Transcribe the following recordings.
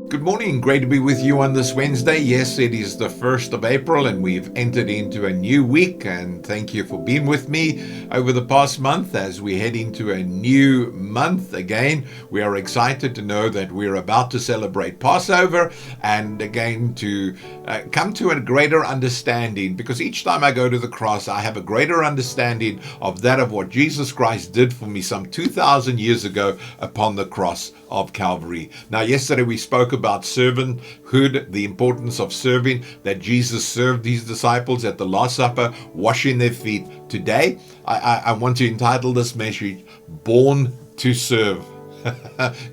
Good morning. Great to be with you on this Wednesday. Yes, it is the 1st of April and we've entered into a new week. And thank you for being with me over the past month as we head into a new month again. We are excited to know that we're about to celebrate Passover and again to come to a greater understanding, because each time I go to the cross, I have a greater understanding of that of what Jesus Christ did for me some 2,000 years ago upon the cross of Calvary. Now, yesterday we spoke about servanthood, the importance of serving, that Jesus served his disciples at the Last Supper, washing their feet. Today, I want to entitle this message, Born to Serve.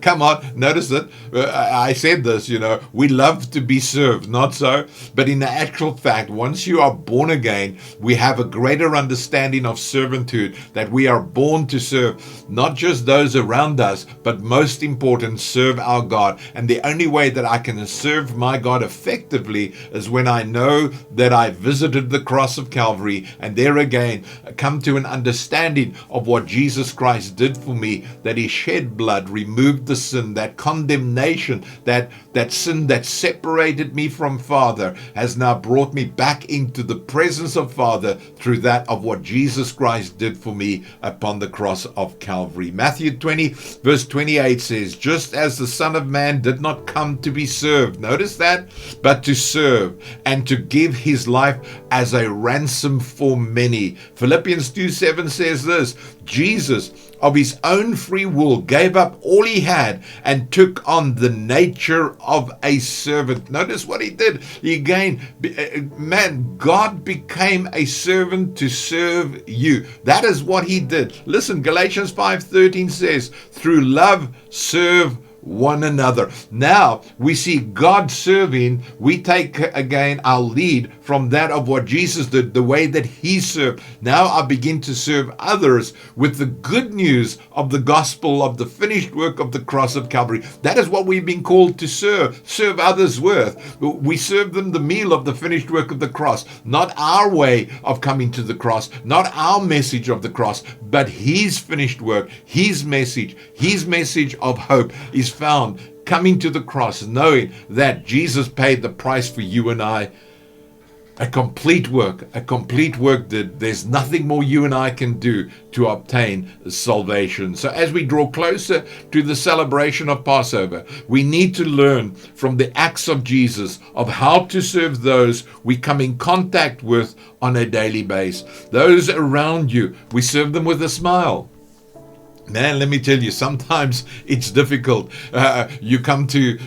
Come on, notice that I said this, we love to be served, not so. But in the actual fact, once you are born again, we have a greater understanding of servanthood, that we are born to serve, not just those around us, but most important, serve our God. And the only way that I can serve my God effectively is when I know that I visited the cross of Calvary and there again come to an understanding of what Jesus Christ did for me, that he shed blood, removed the sin, that condemnation, that sin that separated me from Father has now brought me back into the presence of Father through that of what Jesus Christ did for me upon the cross of Calvary. Matthew 20 verse 28 says, just as the Son of Man did not come to be served, notice that, but to serve and to give his life as a ransom for many. Philippians 2:7 says this, Jesus of his own free will gave up all he had and took on the nature of a servant. Notice what he did. God became a servant to serve you. That is what he did. Listen, Galatians 5:13 says, through love serve one another. Now we see God serving. We take again our lead from that of what Jesus did, the way that he served. Now I begin to serve others with the good news of the gospel of the finished work of the cross of Calvary. That is what we've been called to serve others with. We serve them the meal of the finished work of the cross, not our way of coming to the cross, not our message of the cross, but his finished work, his message of hope is found coming to the cross, knowing that Jesus paid the price for you and I. A complete work did. There's nothing more you and I can do to obtain salvation. So as we draw closer to the celebration of Passover, we need to learn from the acts of Jesus of how to serve those we come in contact with on a daily basis. Those around you, we serve them with a smile. Man, let me tell you, sometimes it's difficult. You come to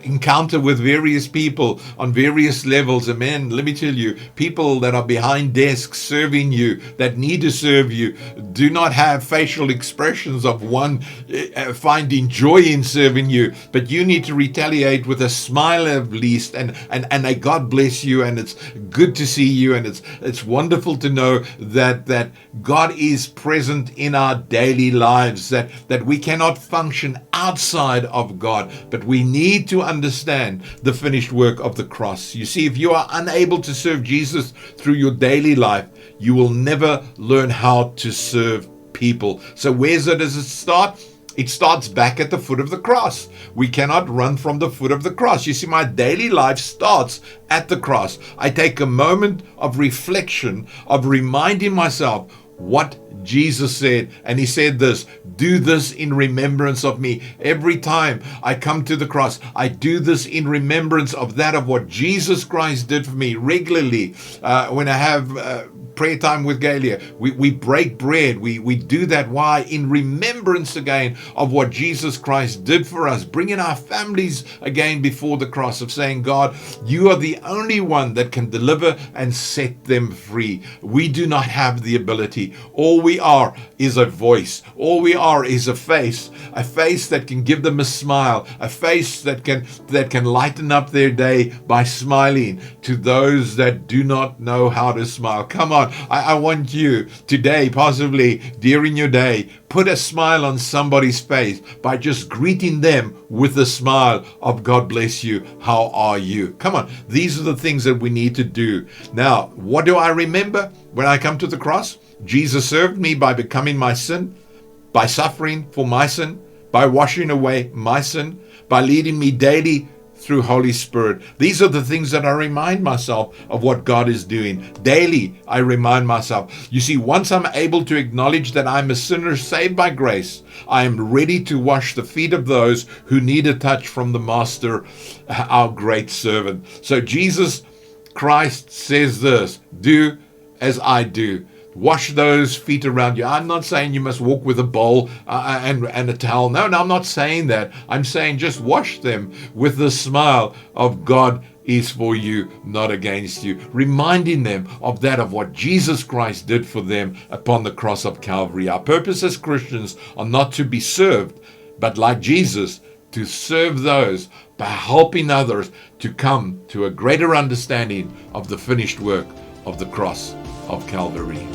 encounter with various people on various levels. And man, let me tell you, people that are behind desks serving you, that need to serve you, do not have facial expressions of one finding joy in serving you, but you need to retaliate with a smile at least, and a God bless you, and it's good to see you, and it's wonderful to know that God is present in our daily lives, that we cannot function outside of God, but we need to understand the finished work of the cross. You see, if you are unable to serve Jesus through your daily life, you will never learn how to serve people. So does it start? It starts back at the foot of the cross. We cannot run from the foot of the cross. You see, my daily life starts at the cross. I take a moment of reflection, of reminding myself what Jesus said, and he said this, do this in remembrance of me. Every time I come to the cross, I do this in remembrance of that of what Jesus Christ did for me regularly. When I have prayer time with Galia, we break bread. We do that. Why? In remembrance again of what Jesus Christ did for us, bringing our families again before the cross, of saying, God, you are the only one that can deliver and set them free. We do not have the ability. All we are is a voice. All we are is a face that can give them a smile, a face that can lighten up their day by smiling to those that do not know how to smile. Come on, I want you today, possibly during your day, put a smile on somebody's face by just greeting them with a smile of God bless you, how are you? Come on, these are the things that we need to do. Now, what do I remember when I come to the cross? Jesus served me by becoming my sin, by suffering for my sin, by washing away my sin, by leading me daily through Holy Spirit. These are the things that I remind myself of what God is doing. Daily, I remind myself. You see, once I'm able to acknowledge that I'm a sinner saved by grace, I am ready to wash the feet of those who need a touch from the Master, our great servant. So Jesus Christ says this, do as I do. Wash those feet around you. I'm not saying you must walk with a bowl and a towel. No, I'm not saying that. I'm saying just wash them with the smile of God is for you, not against you. Reminding them of that, of what Jesus Christ did for them upon the cross of Calvary. Our purpose as Christians are not to be served, but like Jesus, to serve those by helping others to come to a greater understanding of the finished work of the cross of Calvary.